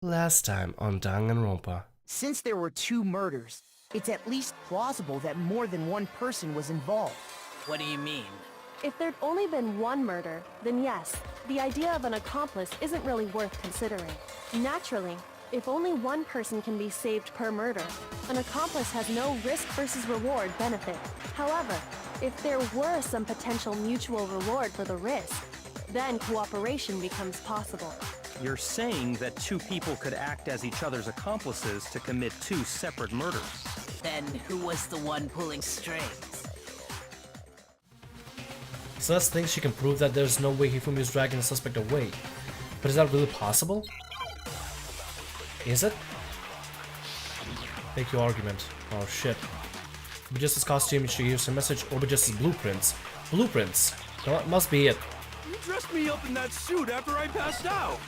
Last time on DanganRonpa. Since there were 2 murders, it's at least plausible that more than one person was involved. What do you mean? If there'd only been one murder, then yes, the idea of an accomplice isn't really worth considering. Naturally, if only one person can be saved per murder, an accomplice has no risk versus reward benefit. However, if there were some potential mutual reward for the risk, then cooperation becomes possible. You're saying that 2 people could act as each other's accomplices to commit 2 separate murders. Then who was the one pulling strings? Celeste thinks she can prove that there's no way Hifumi is dragging the suspect away. But is that really possible? Is it? Make your argument. Oh shit. Obijustice's costume should use a message. Obijustice's blueprints. Blueprints! That must be it. You dressed me up in that suit after I passed out.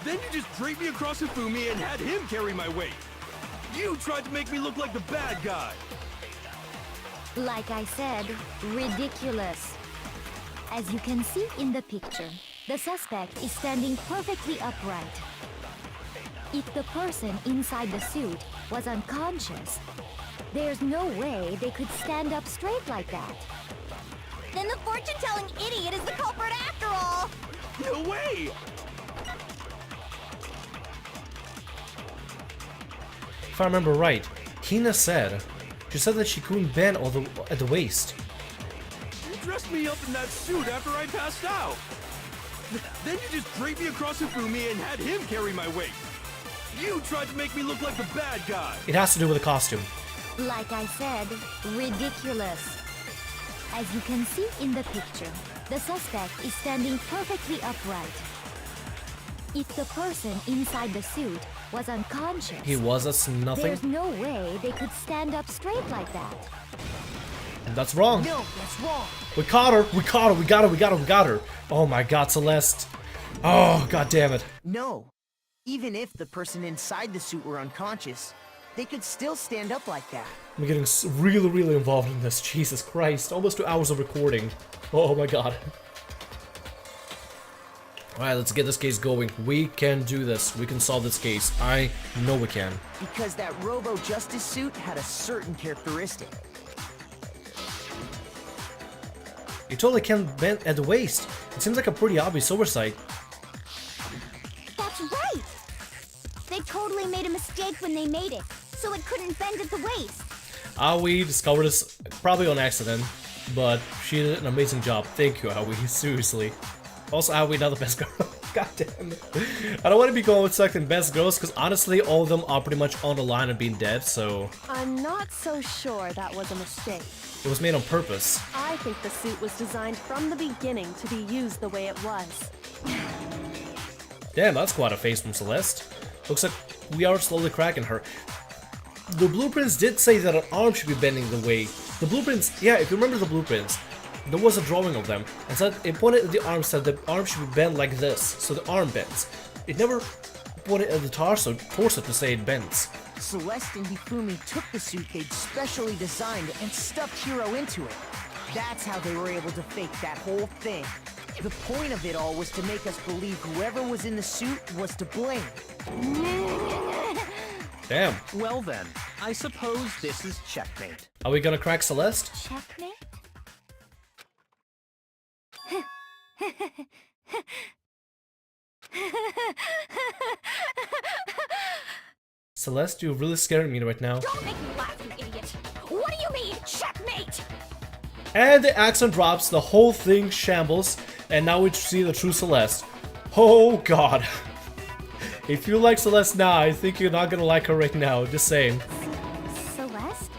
Then you just draped me across Hifumi and had him carry my weight. You tried to make me look like the bad guy. Like I said, ridiculous. As you can see in the picture, the suspect is standing perfectly upright. If the person inside the suit was unconscious, there's no way they could stand up straight like that. Then the fortune-telling idiot is the culprit after all! No way! If I remember right, Hina said that she couldn't bend at the waist. You dressed me up in that suit after I passed out. Then you just draped me across Hifumi and had him carry my weight. You tried to make me look like the bad guy. It has to do with the costume. Like I said, ridiculous. As you can see in the picture, the suspect is standing perfectly upright. If the person inside the suit was unconscious, He was as nothing. there's no way they could stand up straight like that. And that's wrong. No, that's wrong. We caught her. We caught her. We got her. We got her. We got her. Oh my god, Celeste. Oh, god damn it. No. Even if the person inside the suit were unconscious, they could still stand up like that. I'm getting really involved in this. Jesus Christ. Almost 2 hours of recording. Oh my god. Alright, let's get this case going. We can do this. We can solve this case. I know we can. Because that Robo Justice suit had a certain characteristic. You totally can't bend at the waist. It seems like a pretty obvious oversight. That's right! They totally made a mistake when they made it, so it couldn't bend at the waist. Aoi discovered this probably on accident, but she did an amazing job. Thank you, Aoi. Seriously. Also, Aoi, not the best girl. God damn it. I don't want to be going with second best girls, because honestly, all of them are pretty much on the line of being dead, so... I'm not so sure that was a mistake. It was made on purpose. I think the suit was designed from the beginning to be used the way it was. Damn, that's quite a face from Celeste. Looks like we are slowly cracking her. The blueprints did say that an arm should be bending the way. The blueprints, yeah, if you remember the blueprints, there was a drawing of them, and said it pointed at the arm, said the arm should be bent like this, so the arm bends. It never pointed at the torso to say it bends. Celeste and Hifumi took the suit they'd specially designed and stuffed Hiro into it. That's how they were able to fake that whole thing. The point of it all was to make us believe whoever was in the suit was to blame. Damn. Well then, I suppose this is checkmate. Are we gonna crack Celeste? Checkmate? Celeste, you're really scaring me right now. Don't make me laugh, you idiot! What do you mean, checkmate? And the accent drops, the whole thing shambles, and now we see the true Celeste. Oh god. If you like Celeste now, I think you're not gonna like her right now, just saying. Celeste?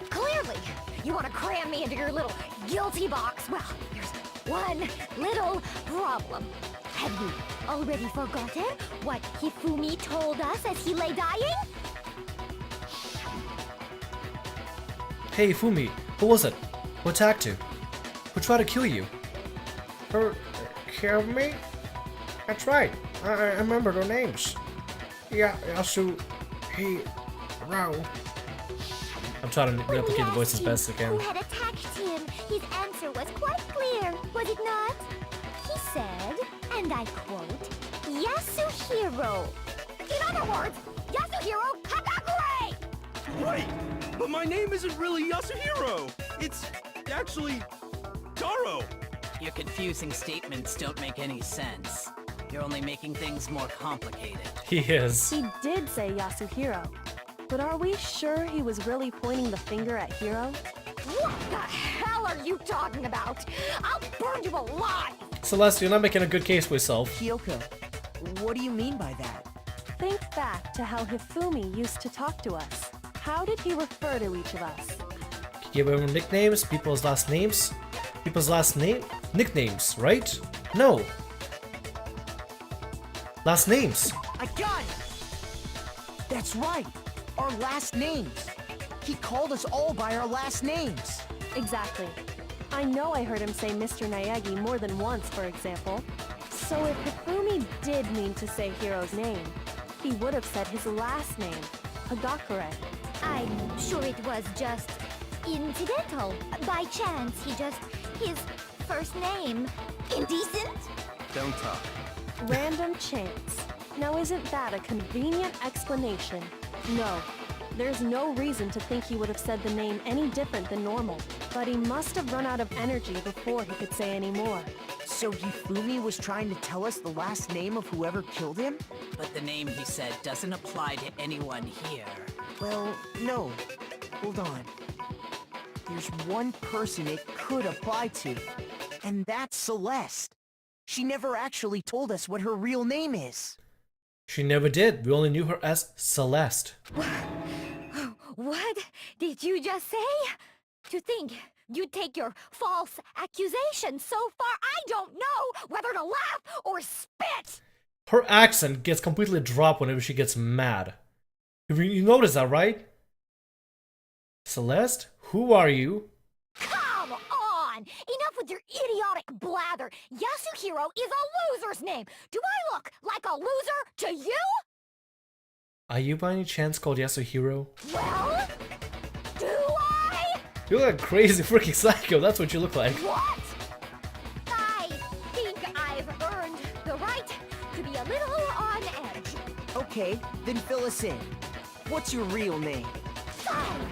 Clearly, you want to cram me into your little guilty box. Well, there's one little problem. Have you already forgotten what Hifumi told us as he lay dying? Hey Fumi, who was it? Who attacked you? Who tried to kill you? Who killed me? That's right, I remember their names. Yeah, Yasuhiro. I'm trying to replicate the voice as best I can. Who had attacked him? His answer was quite clear, was it not? He said, and I quote, Yasuhiro. other words, Yasuhiro Hagakure! Right! But my name isn't really Yasuhiro! It's actually Taro! Your confusing statements don't make any sense. You're only making things more complicated. He is. He did say Yasuhiro. But are we sure he was really pointing the finger at Hiro? What the hell are you talking about? I'll burn you alive! Celeste, you're not making a good case for yourself. Kyoko, what do you mean by that? Think back to how Hifumi used to talk to us. How did he refer to each of us? He gave everyone nicknames, people's last names. People's last name? Nicknames, right? No. Last names. I got it! That's right! Our last names! He called us all by our last names! Exactly. I know I heard him say Mr. Naegi more than once, for example. So if Hifumi did mean to say Hiro's name, he would have said his last name, Hagakure. I'm sure it was just incidental. By chance, his first name. Indecent? Don't talk. Random chance. Now isn't that a convenient explanation? No. There's no reason to think he would have said the name any different than normal. But he must have run out of energy before he could say any more. So Hifumi was trying to tell us the last name of whoever killed him? But the name he said doesn't apply to anyone here. Well, no. Hold on. There's one person it could apply to, and that's Celeste. She never actually told us what her real name is. She never did. We only knew her as Celeste. What did you just say? To think you'd take your false accusation so far, I don't know whether to laugh or spit! Her accent gets completely dropped whenever she gets mad. You notice that, right? Celeste, who are you? Come on! Enough with your idiotic blather! Yasuhiro is a loser's name! Do I look like a loser to you? Are you by any chance called Yasuhiro? Well, do I? You look like a crazy freaking psycho, that's what you look like. What? I think I've earned the right to be a little on edge. Okay, then fill us in. What's your real name? Fine.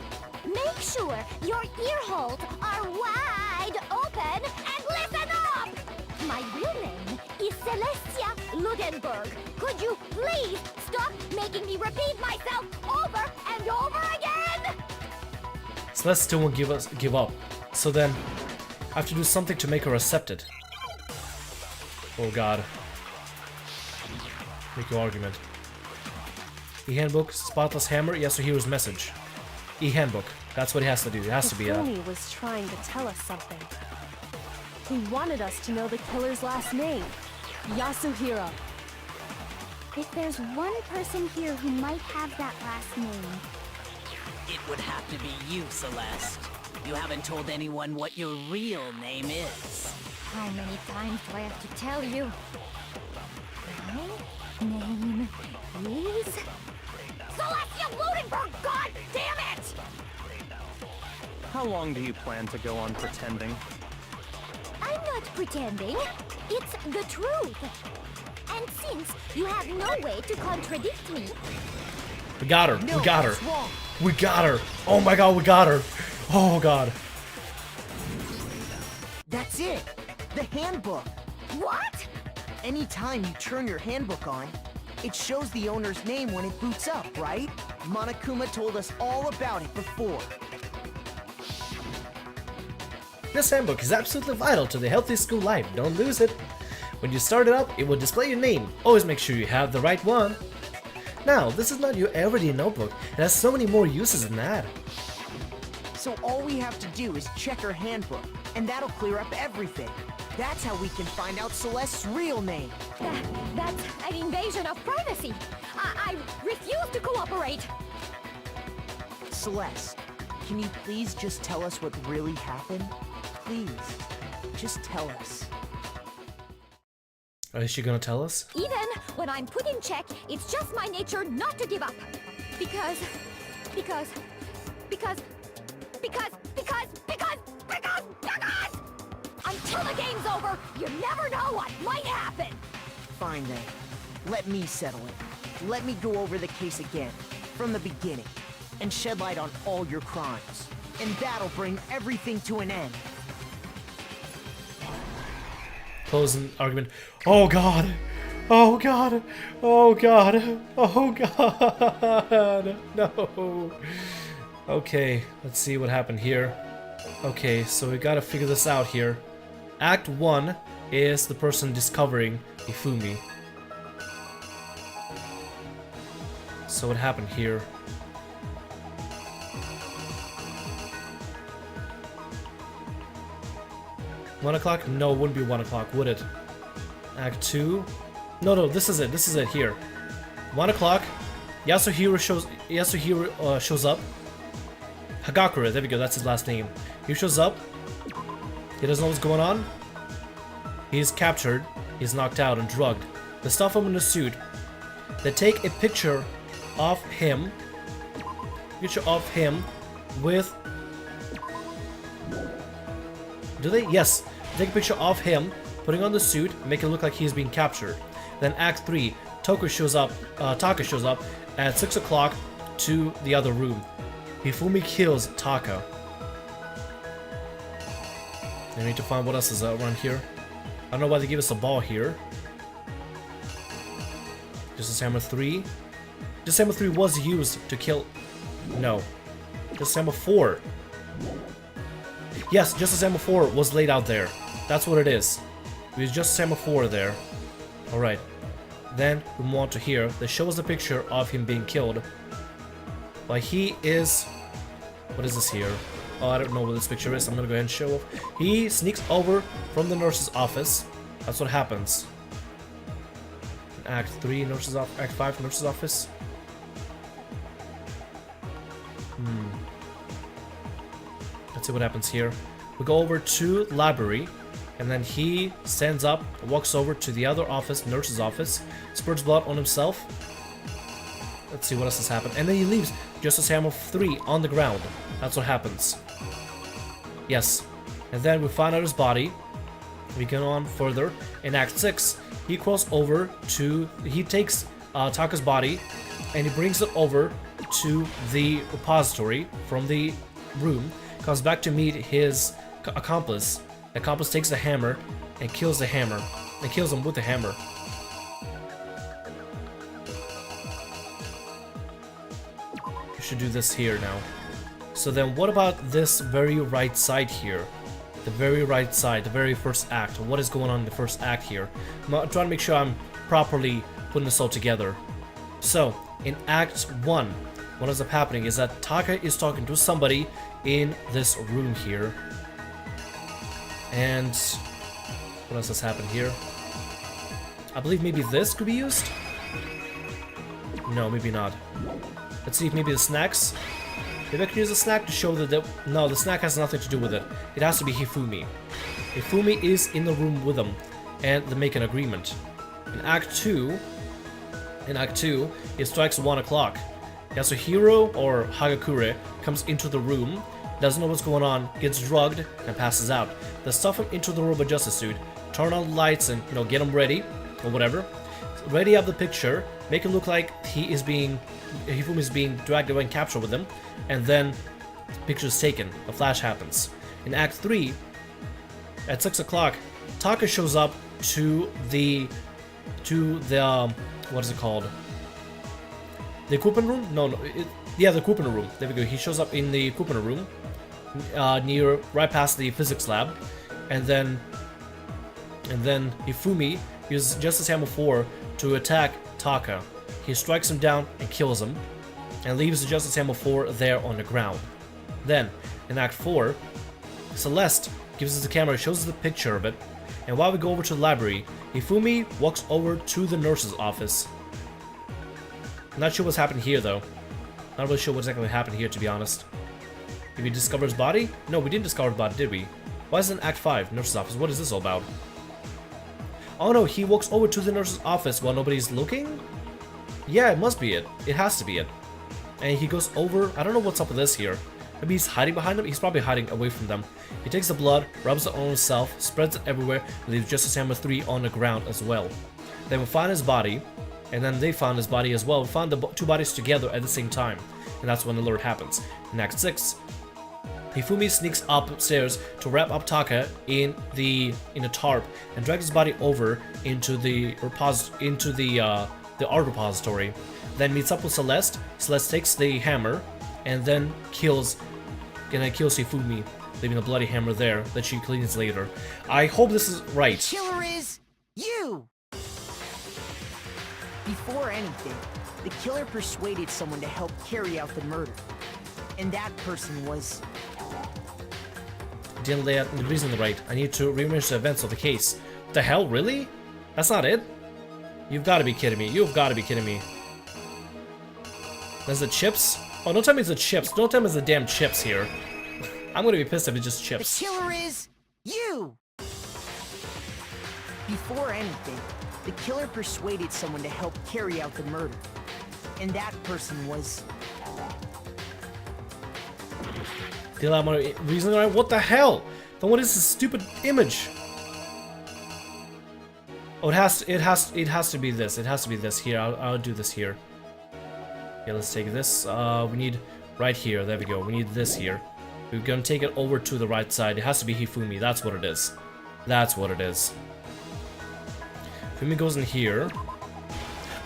Make sure your ear holes are wide open and listen up! My real name is Celestia Ludenberg. Could you please stop making me repeat myself over and over again? Celeste still won't give up. So then, I have to do something to make her accepted. Oh god. Make your argument. E-handbook, spotless hammer, Yasuhiro's message. E-handbook. That's what he has to do. It has to be Hifumi was trying to tell us something. He wanted us to know the killer's last name, Yasuhiro. If there's one person here who might have that last name, It would have to be you, Celeste. You haven't told anyone what your real name is. how many times do I have to tell you? My name is... Celestia Ludenberg, god damn it! How long do you plan to go on pretending? I'm not pretending. It's the truth. And since you have no way to contradict me, We got her. No, we got her. that's wrong. We got her. Oh my god, we got her. Oh god. That's it! The handbook! What? Anytime you turn your handbook on, it shows the owner's name when it boots up, right? Monokuma told us all about it before. This handbook is absolutely vital to the healthy school life. Don't lose it. When you start it up, it will display your name. Always make sure you have the right one. Now, this is not your everyday notebook. It has so many more uses than that. So all we have to do is check her handbook, and that'll clear up everything. That's how we can find out Celeste's real name. That's an invasion of privacy. I refuse to cooperate. Celeste, can you please just tell us what really happened? Please, just tell us. Is she gonna tell us? Even when I'm put in check, it's just my nature not to give up. Because until the game's over, you never know what might happen. Fine then. Let me settle it. let me go over the case again, from the beginning, and shed light on all your crimes. And that'll bring everything to an end. Closing argument. Oh god! Oh god! Oh god! Oh god! No! Okay, let's see what happened here. Okay, so we gotta figure this out here. Act 1 is the person discovering Hifumi. So what happened here? One o'clock? No, it wouldn't be 1 o'clock, would it? Act 2? No, this is it here. 1 o'clock. Yasuhiro shows up. Hagakure, there we go, that's his last name. He shows up. He doesn't know what's going on. He's captured. He's knocked out and drugged. They stuff him in a suit. They take a picture of him. With... Do they? Yes. They take a picture of him, putting on the suit, make it look like he's being captured. Then Act 3, Taka shows up at 6 o'clock to the other room. Hifumi kills Taka. I need to find what else is around here. I don't know why they gave us a ball here. Justice Hammer 3. Justice Hammer 3 was used to kill... No. Justice Hammer 4. Yes, Justice Hammer 4 was laid out there. That's what it is. It was Justice Hammer 4 there. Alright. Then we move on to here. They show us the picture of him being killed. But he is... What is this here? Oh, I don't know what this picture is. I'm gonna go ahead and show off. He sneaks over from the nurse's office. That's what happens. Act 3, nurse's office. Act 5, nurse's office. Let's see what happens here. We go over to library, and then he stands up, walks over to the other office, nurse's office, spurts blood on himself. Let's see what else has happened. And then he leaves Justice Hammer 3 on the ground. That's what happens. Yes. And then we find out his body. We go on further. In Act 6, he crawls over to... He takes Taka's body, and he brings it over to the repository from the room. Comes back to meet his accomplice. The accomplice takes the hammer and kills the hammer. And kills him with the hammer. We should do this here now. So then what about this very right side here? The very right side, the very first act. What is going on in the first act here? I'm trying to make sure I'm properly putting this all together. So, in Act 1, what ends up happening is that Taka is talking to somebody in this room here. And what else has happened here? I believe maybe this could be used? No, maybe not. Let's see if maybe the snacks. Maybe I can use a snack to show that no, the snack has nothing to do with it. It has to be Hifumi. Hifumi is in the room with them, and they make an agreement. In Act 2, it strikes 1 o'clock. Yasuhiro, or Hagakure, comes into the room, doesn't know what's going on, gets drugged, and passes out. They stuff him into the Robo Justice suit, turn on the lights and, get him ready, or whatever. Ready up the picture, make it look like Hifumi is being dragged away and captured with him, and then the picture is taken. A flash happens. In Act 3, at 6 o'clock, Taka shows up to the what is it called? The equipment room? Yeah, the equipment room. There we go. He shows up in the equipment room, right past the physics lab, and then Hifumi uses Justice Hammer 4 to attack Taka. He strikes him down and kills him, and leaves the Justice Hammer 4 there on the ground. Then, in Act 4, Celeste gives us the camera, shows us the picture of it, and while we go over to the library, Hifumi walks over to the nurse's office. Not sure what's happened here though. Not really sure what exactly happened here, to be honest. Did we discover his body? No, we didn't discover his body, did we? Why is it in Act 5, nurse's office? What is this all about? Oh no, he walks over to the nurse's office while nobody's looking? Yeah, it must be it. It has to be it. And he goes over, I don't know what's up with this here. Maybe he's hiding behind them? He's probably hiding away from them. He takes the blood, rubs it on himself, spreads it everywhere, and leaves Justice Hammer 3 on the ground as well. Then we find his body, and then they found his body as well. We found the two bodies together at the same time, and that's when the alert happens. In Act 6, Hifumi sneaks upstairs to wrap up Taka in a tarp and drags his body over into the art repository. Then meets up with Celeste. Celeste takes the hammer and then kills Hifumi, leaving a bloody hammer there that she cleans later. I hope this is right. The killer is you! Before anything, the killer persuaded someone to help carry out the murder. And that person was... Didn't lay out the reason right. I need to rearrange the events of the case. What the hell, really? That's not it? You've got to be kidding me. You've got to be kidding me. That's the chips? Oh, don't tell me it's the chips. Don't tell me it's the damn chips here. I'm gonna be pissed if it's just chips. The killer is you! Before anything, the killer persuaded someone to help carry out the murder. And that person was... Did I have my reason right? What the hell? Then what is this stupid image? Oh, it has to be this. It has to be this here. I'll do this here. Okay, let's take this. We need right here. There we go. We need this here. We're gonna take it over to the right side. It has to be Hifumi. That's what it is. That's what it is. Hifumi goes in here.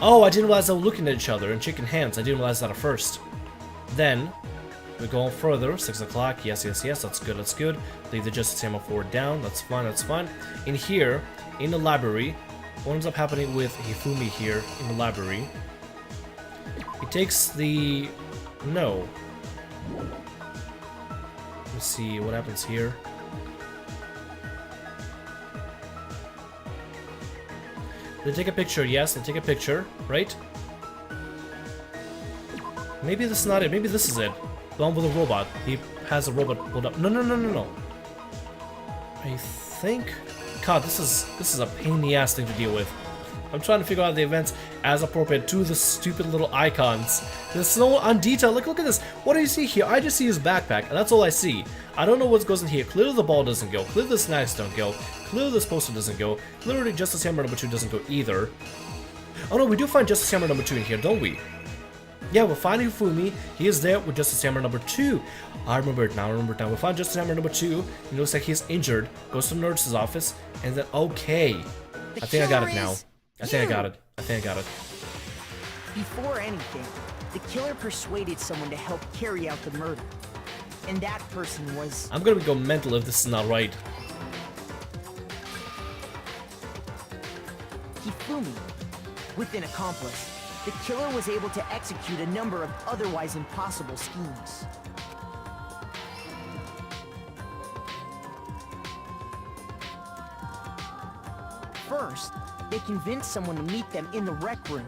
Oh, I didn't realize they were looking at each other and shaking hands. I didn't realize that at first. Then we go further. 6 o'clock. Yes, yes, yes. That's good. That's good. Leave the Justice Hammer forward down. That's fine. That's fine. In here, in the library, what ends up happening with Hifumi here in the library? He takes the... No. Let's see what happens here. They take a picture, yes, they take a picture, right? Maybe this is not it, maybe this is it. The one with a robot. He has a robot pulled up. No, no, no, no, no. I think... God, this is a pain in the ass thing to deal with. I'm trying to figure out the events as appropriate to the stupid little icons. There's so undetailed. Look at this. What do you see here? I just see his backpack, and that's all I see. I don't know what goes in here. Clearly the ball doesn't go. Clearly the snacks don't go. Clearly this poster doesn't go. Clearly Justice Hammer number 2 doesn't go either. Oh no, we do find Justice Hammer number 2 in here, don't we? Yeah, we'll find Hifumi. He is there with Justice Hammer number 2. I remember it now. We find Justice Hammer number 2. He looks like he's injured. Goes to the nurse's office, and then okay. I think I got it now. I think I got it. I think I got it. Before anything, the killer persuaded someone to help carry out the murder. And that person was... I'm gonna go mental if this is not right. Hifumi. With an accomplice, the killer was able to execute a number of otherwise impossible schemes. First, they convinced someone to meet them in the rec room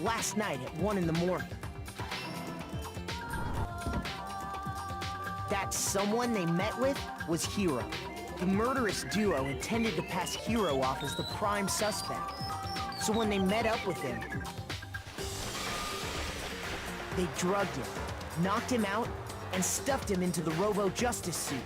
last night at 1 in the morning. That someone they met with was Hiro. The murderous duo intended to pass Hiro off as the prime suspect. So when they met up with him, they drugged him, knocked him out, and stuffed him into the Robo Justice suit.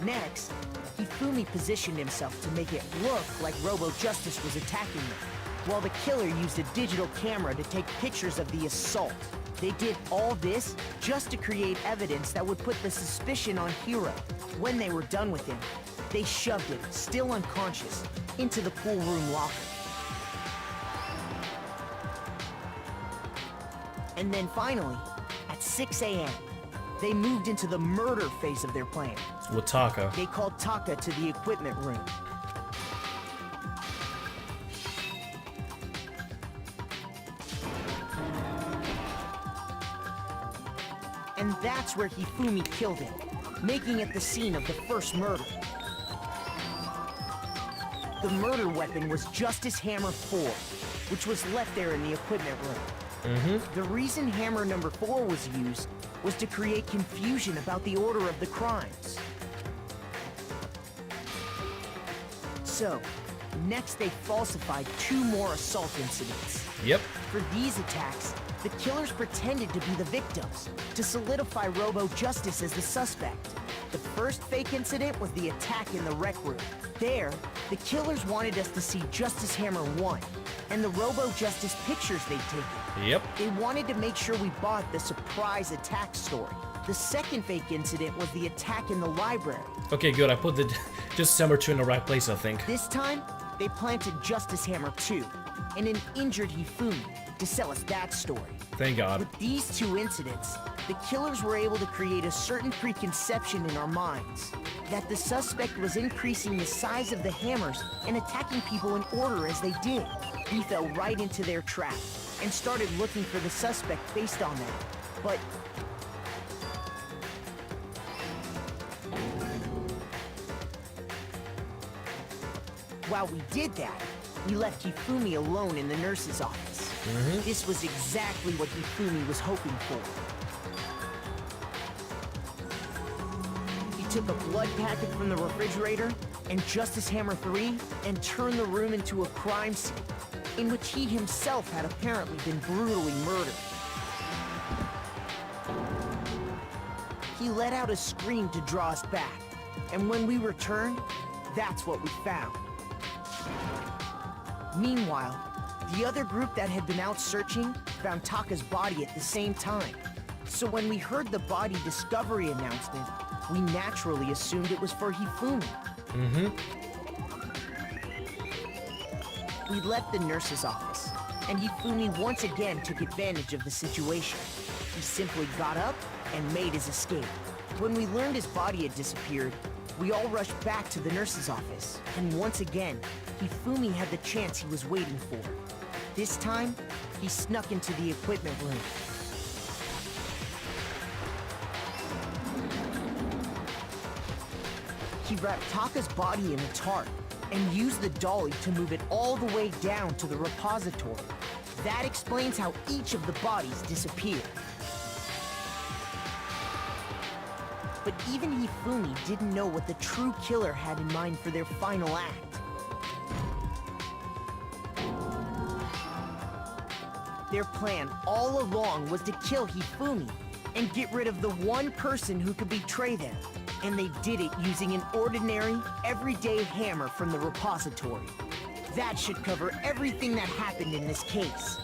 Next, Hifumi positioned himself to make it look like Robo Justice was attacking them, while the killer used a digital camera to take pictures of the assault. They did all this just to create evidence that would put the suspicion on Hiro. When they were done with him, they shoved him, still unconscious, into the pool room locker. And then finally, at 6 a.m., they moved into the murder phase of their plan. With Taka. They called Taka to the equipment room. And that's where Hifumi killed him, making it the scene of the first murder. The murder weapon was Justice Hammer 4, which was left there in the equipment room. The reason Hammer number 4 was used was to create confusion about the order of the crimes. So, next they falsified 2 more assault incidents. Yep. For these attacks, The killers pretended to be the victims, to solidify Robo Justice as the suspect. The first fake incident was the attack in the rec room. There, the killers wanted us to see Justice Hammer 1, and the Robo Justice pictures they'd taken. Yep. They wanted to make sure we bought the surprise attack story. The second fake incident was the attack in the library. Okay, good. I put the Justice Hammer 2 in the right place, I think. This time, they planted Justice Hammer 2 and an injured Hifumi to sell us that story. Thank God. With these two incidents, the killers were able to create a certain preconception in our minds that the suspect was increasing the size of the hammers and attacking people in order as they did. We fell right into their trap and started looking for the suspect based on that. But while we did that, we left Hifumi alone in the nurse's office. This was exactly what Hifumi was hoping for. He took a blood packet from the refrigerator and Justice Hammer 3 and turned the room into a crime scene in which he himself had apparently been brutally murdered. He let out a scream to draw us back, and when we returned, that's what we found. Meanwhile, the other group that had been out searching found Taka's body at the same time. So when we heard the body discovery announcement, we naturally assumed it was for Hifumi. We left the nurse's office, and Hifumi once again took advantage of the situation. He simply got up and made his escape. When we learned his body had disappeared, we all rushed back to the nurse's office, and once again, Hifumi had the chance he was waiting for. This time, he snuck into the equipment room. He wrapped Taka's body in a tarp and used the dolly to move it all the way down to the repository. That explains how each of the bodies disappeared. But even Hifumi didn't know what the true killer had in mind for their final act. Their plan all along was to kill Hifumi and get rid of the one person who could betray them. And they did it using an ordinary, everyday hammer from the repository. That should cover everything that happened in this case.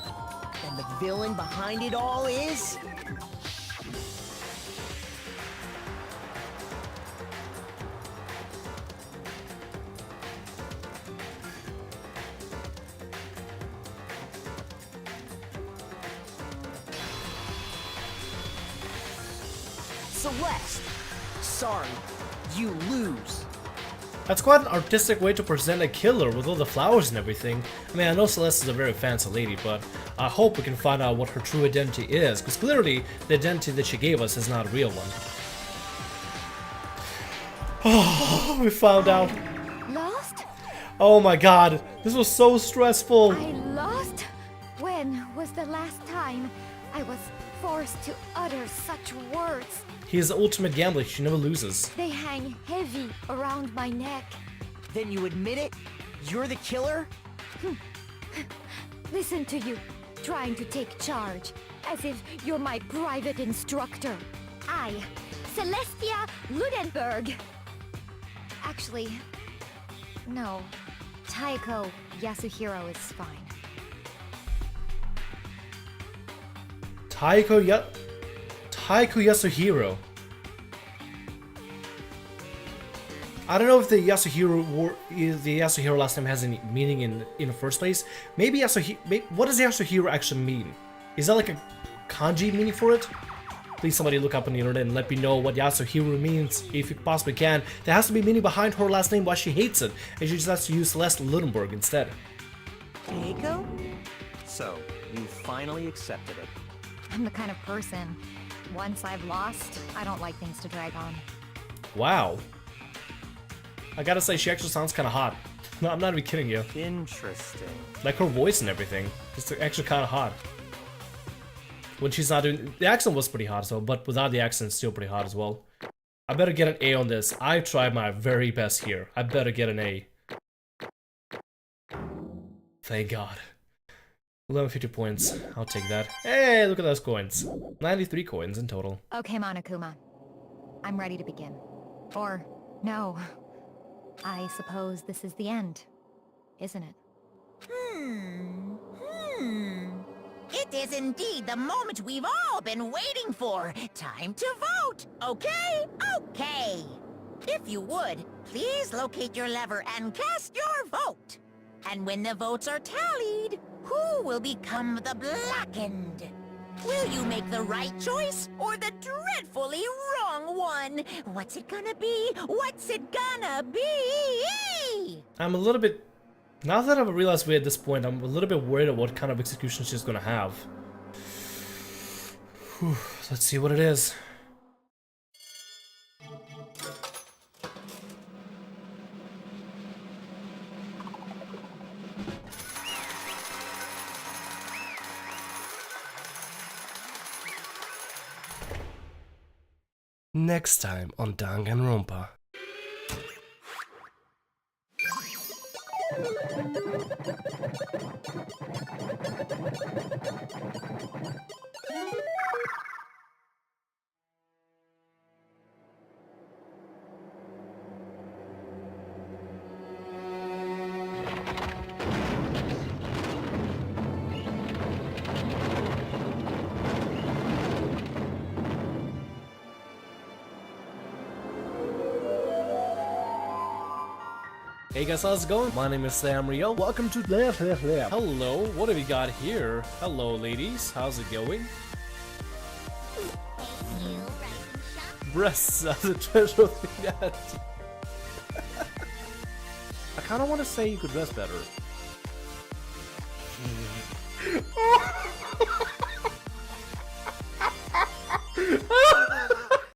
And the villain behind it all is... Celeste. Sorry, you lose. That's quite an artistic way to present a killer with all the flowers and everything. I mean, I know Celeste is a very fancy lady, but I hope we can find out what her true identity is, because clearly the identity that she gave us is not a real one. Oh, we found out. Lost? Oh my god, this was so stressful. I lost? When was the last time I was forced to utter such words? He is the ultimate gambler, she never loses. They hang heavy around my neck. Then you admit it? You're the killer? Listen to you, trying to take charge, as if you're my private instructor. I, Celestia Ludenberg. Actually, no. Taiko Yasuhiro is fine. Taiko Yasuhiro. I don't know if the Yasuhiro last name has any meaning in the first place. Maybe what does Yasuhiro actually mean? Is that like a kanji meaning for it? Please somebody look up on the internet and let me know what Yasuhiro means if you possibly can. There has to be meaning behind her last name, why she hates it, and she just has to use Celeste Ludenberg instead. Keiko? So, you finally accepted it. I'm the kind of person, once I've lost, I don't like things to drag on. Wow. I gotta say, she actually sounds kind of hot. No, I'm not even kidding you. Interesting. Like her voice and everything. It's actually kind of hot. When she's not doing... The accent was pretty hot, so, but without the accent, it's still pretty hot as well. I better get an A on this. I tried my very best here. I better get an A. Thank God. 1150 points. I'll take that. Hey, look at those coins. 93 coins in total. Okay, Monokuma. I'm ready to begin. Or, no. I suppose this is the end, isn't it? It is indeed the moment we've all been waiting for. Time to vote. Okay? Okay. If you would, please locate your lever and cast your vote. And when the votes are tallied, who will become the blackened? Will you make the right choice or the dreadfully wrong one? What's it gonna be? What's it gonna be? I'm a little bit... Now that I've realized we're at this point, I'm a little bit worried about what kind of execution she's gonna have. Whew, let's see what it is. Next time on DanganRonpa. Hey guys, how's it going? My name is Rio. Welcome to Hello, what have we got here? Hello ladies, how's it going? Breasts as a treasure of humanity. I kind of want to say you could dress better.